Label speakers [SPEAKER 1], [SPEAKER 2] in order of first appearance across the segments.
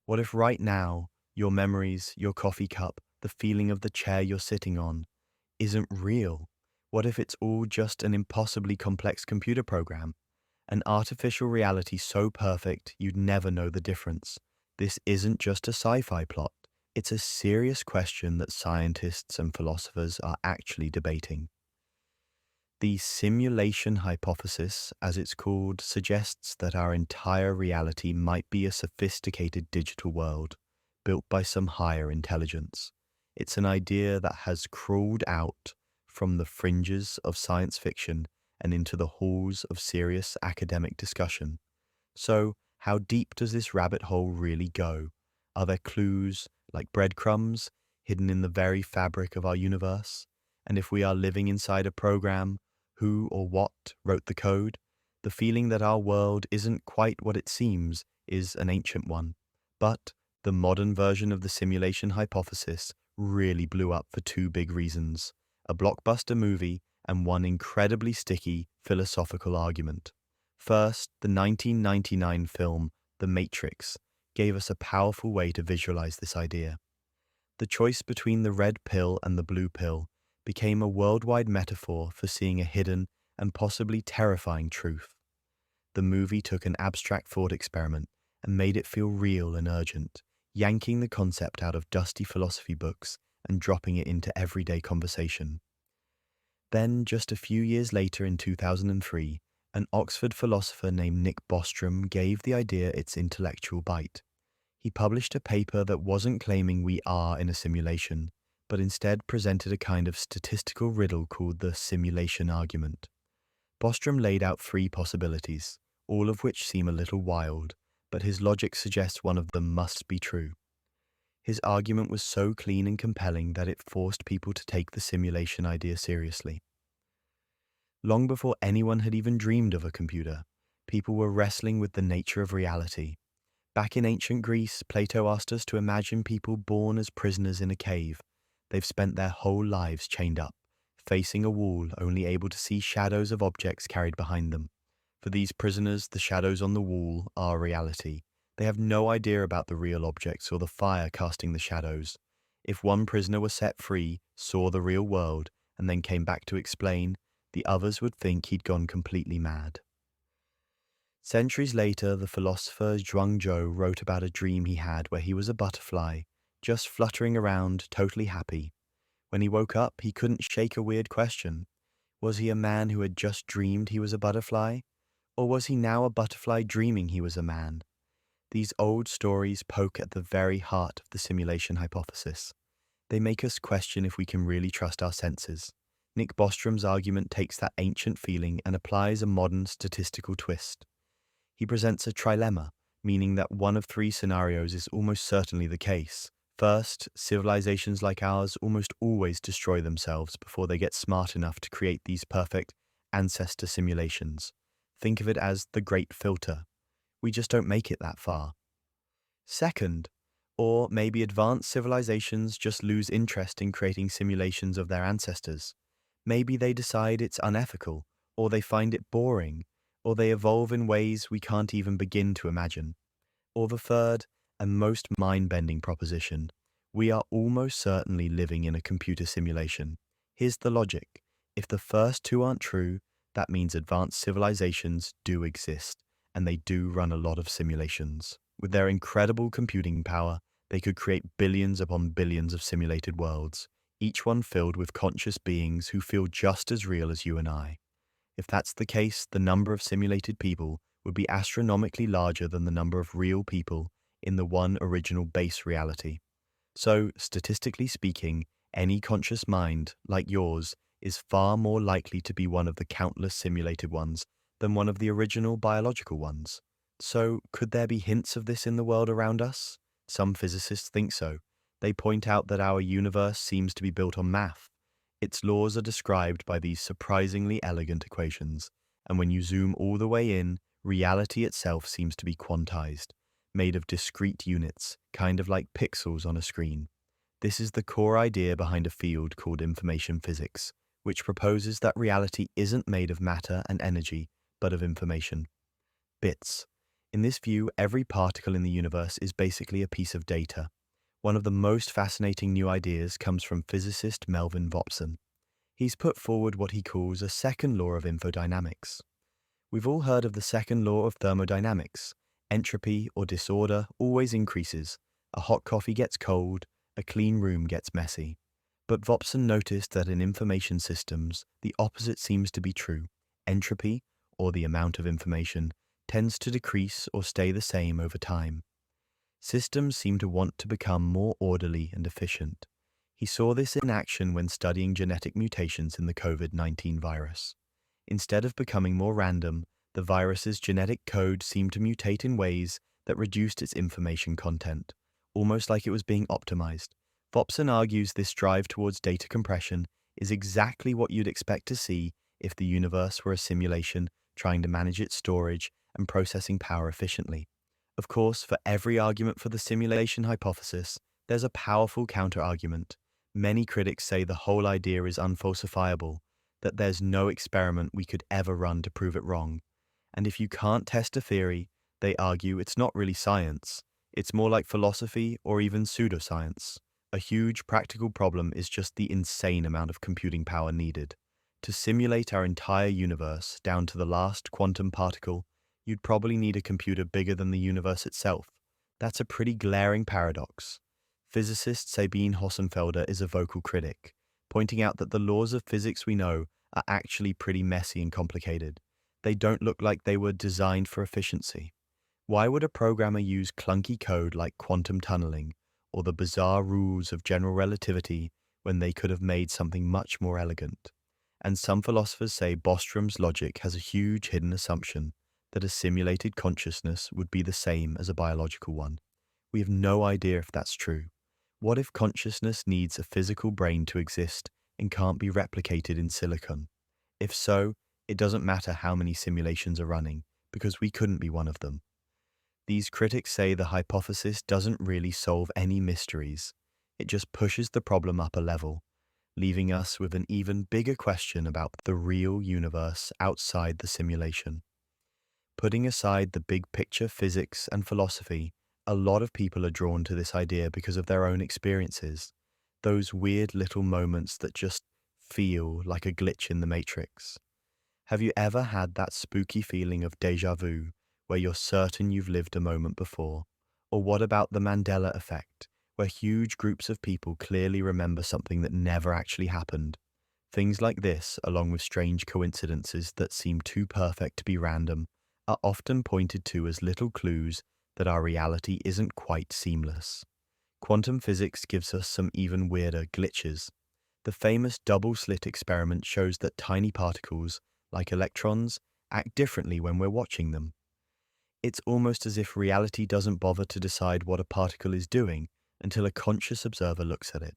[SPEAKER 1] What if right now, your memories, your coffee cup, the feeling of the chair you're sitting on isn't real? What if it's all just an impossibly complex computer program? An artificial reality so perfect you'd never know the difference. This isn't just a sci-fi plot. It's a serious question that scientists and philosophers are actually debating. The simulation hypothesis, as it's called, suggests that our entire reality might be a sophisticated digital world built by some higher intelligence. It's an idea that has crawled out from the fringes of science fiction and into the halls of serious academic discussion. So, how deep does this rabbit hole really go? Are there clues, like breadcrumbs, hidden in the very fabric of our universe? And if we are living inside a program, who or what wrote the code? The feeling that our world isn't quite what it seems is an ancient one. But the modern version of the simulation hypothesis really blew up for two big reasons: a blockbuster movie and one incredibly sticky philosophical argument. First, the 1999 film The Matrix gave us a powerful way to visualize this idea. The choice between the red pill and the blue pill became a worldwide metaphor for seeing a hidden and possibly terrifying truth. The movie took an abstract thought experiment and made it feel real and urgent, yanking the concept out of dusty philosophy books and dropping it into everyday conversation. Then, just a few years later in 2003, an Oxford philosopher named Nick Bostrom gave the idea its intellectual bite. He published a paper that wasn't claiming we are in a simulation, but instead presented a kind of statistical riddle called the simulation argument. Bostrom laid out three possibilities, all of which seem a little wild, but his logic suggests one of them must be true. His argument was so clean and compelling that it forced people to take the simulation idea seriously. Long before anyone had even dreamed of a computer, people were wrestling with the nature of reality. Back in ancient Greece, Plato asked us to imagine people born as prisoners in a cave. They've spent their whole lives chained up, facing a wall, only able to see shadows of objects carried behind them. For these prisoners, the shadows on the wall are reality. They have no idea about the real objects or the fire casting the shadows. If one prisoner was set free, saw the real world, and then came back to explain, the others would think he'd gone completely mad. Centuries later, the philosopher Zhuang Zhou wrote about a dream he had where he was a butterfly, just fluttering around, totally happy. When he woke up, he couldn't shake a weird question. Was he a man who had just dreamed he was a butterfly? Or was he now a butterfly dreaming he was a man? These old stories poke at the very heart of the simulation hypothesis. They make us question if we can really trust our senses. Nick Bostrom's argument takes that ancient feeling and applies a modern statistical twist. He presents a trilemma, meaning that one of three scenarios is almost certainly the case. First, civilizations like ours almost always destroy themselves before they get smart enough to create these perfect ancestor simulations. Think of it as the great filter. We just don't make it that far. Second, or maybe advanced civilizations just lose interest in creating simulations of their ancestors. Maybe they decide it's unethical, or they find it boring, or they evolve in ways we can't even begin to imagine. Or the third, and most mind-bending proposition: we are almost certainly living in a computer simulation. Here's the logic. If the first two aren't true, that means advanced civilizations do exist, and they do run a lot of simulations. With their incredible computing power, they could create billions upon billions of simulated worlds, each one filled with conscious beings who feel just as real as you and I. If that's the case, the number of simulated people would be astronomically larger than the number of real people in the one original base reality. So, statistically speaking, any conscious mind, like yours, is far more likely to be one of the countless simulated ones than one of the original biological ones. So, could there be hints of this in the world around us? Some physicists think so. They point out that our universe seems to be built on math. Its laws are described by these surprisingly elegant equations, and when you zoom all the way in, reality itself seems to be quantized, made of discrete units, kind of like pixels on a screen. This is the core idea behind a field called information physics, which proposes that reality isn't made of matter and energy, but of information. Bits. In this view, every particle in the universe is basically a piece of data. One of the most fascinating new ideas comes from physicist Melvin Vopson. He's put forward what he calls a second law of infodynamics. We've all heard of the second law of thermodynamics. Entropy or disorder always increases. A hot coffee gets cold, a clean room gets messy. But Vopson noticed that in information systems, the opposite seems to be true. Entropy, or the amount of information, tends to decrease or stay the same over time. Systems seem to want to become more orderly and efficient. He saw this in action when studying genetic mutations in the COVID-19 virus. Instead of becoming more random, the virus's genetic code seemed to mutate in ways that reduced its information content, almost like it was being optimized. Vopson argues this drive towards data compression is exactly what you'd expect to see if the universe were a simulation trying to manage its storage and processing power efficiently. Of course, for every argument for the simulation hypothesis, there's a powerful counter-argument. Many critics say the whole idea is unfalsifiable, that there's no experiment we could ever run to prove it wrong. And if you can't test a theory, they argue it's not really science. It's more like philosophy or even pseudoscience. A huge practical problem is just the insane amount of computing power needed. To simulate our entire universe down to the last quantum particle, you'd probably need a computer bigger than the universe itself. That's a pretty glaring paradox. Physicist Sabine Hossenfelder is a vocal critic, pointing out that the laws of physics we know are actually pretty messy and complicated. They don't look like they were designed for efficiency. Why would a programmer use clunky code like quantum tunneling or the bizarre rules of general relativity when they could have made something much more elegant? And some philosophers say Bostrom's logic has a huge hidden assumption that a simulated consciousness would be the same as a biological one. We have no idea if that's true. What if consciousness needs a physical brain to exist and can't be replicated in silicon? If so, it doesn't matter how many simulations are running, because we couldn't be one of them. These critics say the hypothesis doesn't really solve any mysteries. It just pushes the problem up a level, leaving us with an even bigger question about the real universe outside the simulation. Putting aside the big picture physics and philosophy, a lot of people are drawn to this idea because of their own experiences, those weird little moments that just feel like a glitch in the matrix. Have you ever had that spooky feeling of déjà vu, where you're certain you've lived a moment before? Or what about the Mandela Effect, where huge groups of people clearly remember something that never actually happened? Things like this, along with strange coincidences that seem too perfect to be random, are often pointed to as little clues that our reality isn't quite seamless. Quantum physics gives us some even weirder glitches. The famous double-slit experiment shows that tiny particles, like electrons, act differently when we're watching them. It's almost as if reality doesn't bother to decide what a particle is doing until a conscious observer looks at it.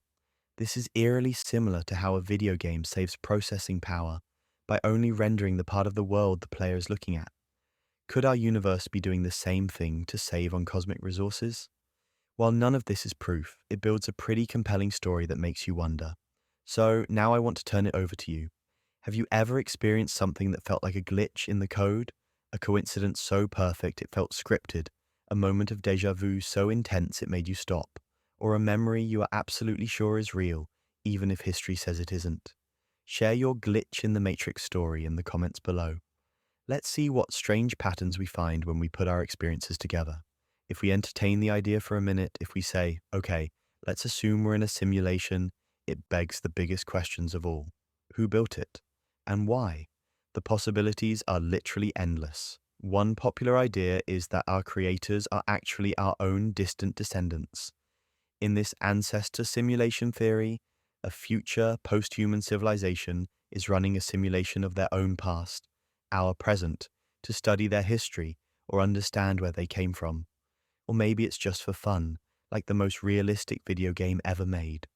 [SPEAKER 1] This is eerily similar to how a video game saves processing power by only rendering the part of the world the player is looking at. Could our universe be doing the same thing to save on cosmic resources? While none of this is proof, it builds a pretty compelling story that makes you wonder. So now I want to turn it over to you. Have you ever experienced something that felt like a glitch in the code? A coincidence so perfect it felt scripted? A moment of déjà vu so intense it made you stop? Or a memory you are absolutely sure is real, even if history says it isn't? Share your glitch in the matrix story in the comments below. Let's see what strange patterns we find when we put our experiences together. If we entertain the idea for a minute, if we say, okay, let's assume we're in a simulation, it begs the biggest questions of all. Who built it? And why? The possibilities are literally endless. One popular idea is that our creators are actually our own distant descendants. In this ancestor simulation theory, a future post-human civilization is running a simulation of their own past, our present, to study their history or understand where they came from. Or maybe it's just for fun, like the most realistic video game ever made.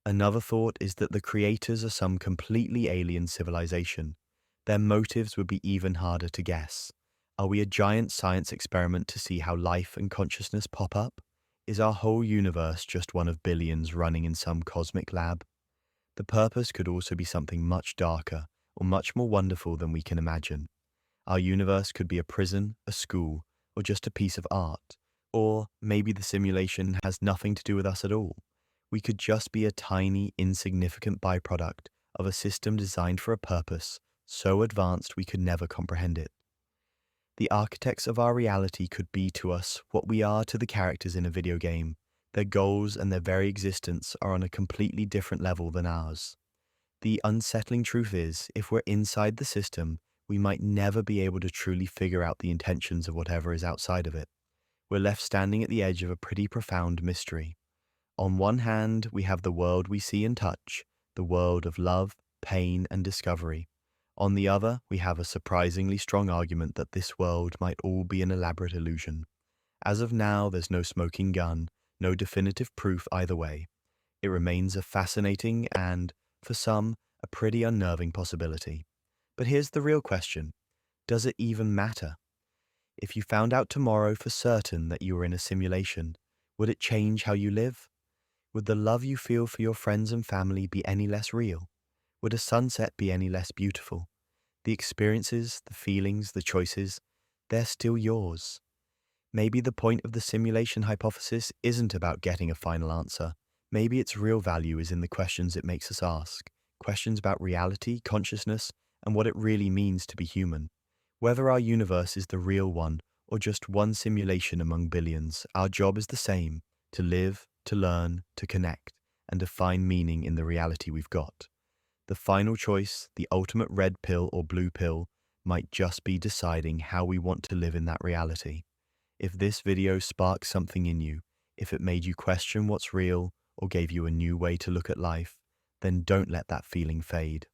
[SPEAKER 1] Another thought is that the creators are some completely alien civilization. Their motives would be even harder to guess. Are we a giant science experiment to see how life and consciousness pop up? Is our whole universe just one of billions running in some cosmic lab? The purpose could also be something much darker or much more wonderful than we can imagine. Our universe could be a prison, a school, or just a piece of art. Or maybe the simulation has nothing to do with us at all. We could just be a tiny, insignificant byproduct of a system designed for a purpose so advanced we could never comprehend it. The architects of our reality could be to us what we are to the characters in a video game. Their goals and their very existence are on a completely different level than ours. The unsettling truth is, if we're inside the system, we might never be able to truly figure out the intentions of whatever is outside of it. We're left standing at the edge of a pretty profound mystery. On one hand, we have the world we see and touch, the world of love, pain, and discovery. On the other, we have a surprisingly strong argument that this world might all be an elaborate illusion. As of now, there's no smoking gun, no definitive proof either way. It remains a fascinating and, for some, a pretty unnerving possibility. But here's the real question. Does it even matter? If you found out tomorrow for certain that you were in a simulation, would it change how you live? Would the love you feel for your friends and family be any less real? Would a sunset be any less beautiful? The experiences, the feelings, the choices, they're still yours. Maybe the point of the simulation hypothesis isn't about getting a final answer. Maybe its real value is in the questions it makes us ask. Questions about reality, consciousness, and what it really means to be human. Whether our universe is the real one or just one simulation among billions, our job is the same: to live, to learn, to connect, and to find meaning in the reality we've got. The final choice, the ultimate red pill or blue pill, might just be deciding how we want to live in that reality. If this video sparked something in you, if it made you question what's real or gave you a new way to look at life, then don't let that feeling fade.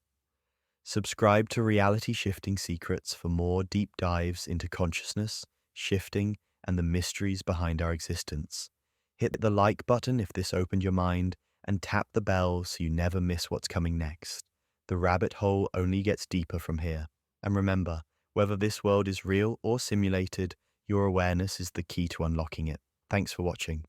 [SPEAKER 1] Subscribe to Reality Shifting Secrets for more deep dives into consciousness, shifting, and the mysteries behind our existence. Hit the like button if this opened your mind, and tap the bell so you never miss what's coming next. The rabbit hole only gets deeper from here. And remember, whether this world is real or simulated, your awareness is the key to unlocking it. Thanks for watching.